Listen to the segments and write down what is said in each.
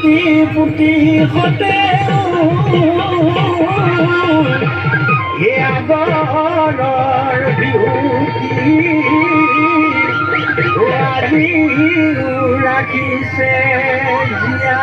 পুতি পুতি হতে আগৰৰ বিহুটি আজি ৰাখিছে জীয়া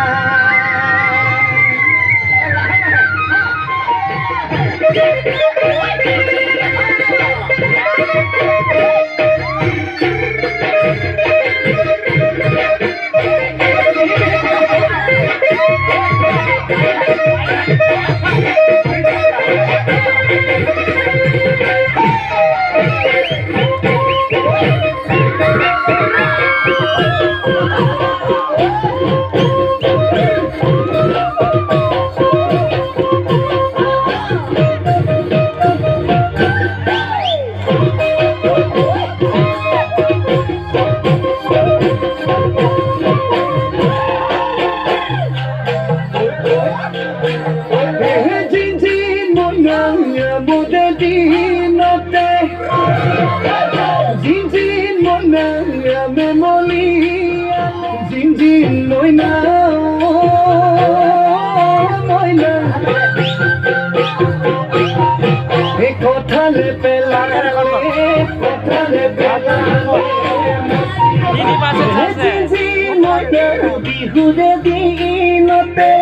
বিহুৰে দিনতে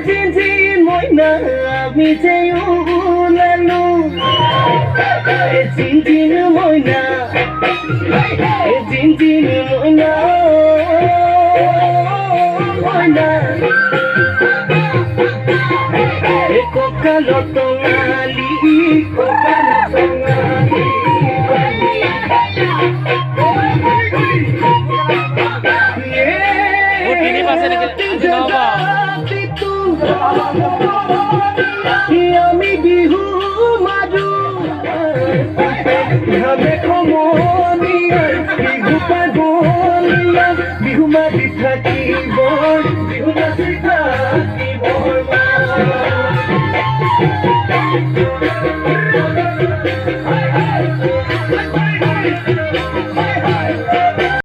জিজি মইনা আমি যে ওলালো জিঞ্জিন মইনা জিঞ্জিন মইনা মইনা কঁকালত টঙালি কঁকালত টঙালি আমি বিহু মাৰো ভাবে সমনীয়া বিহু পাগলীয়া বিহু মাতি থাকিব বিহু নাচি থাকিব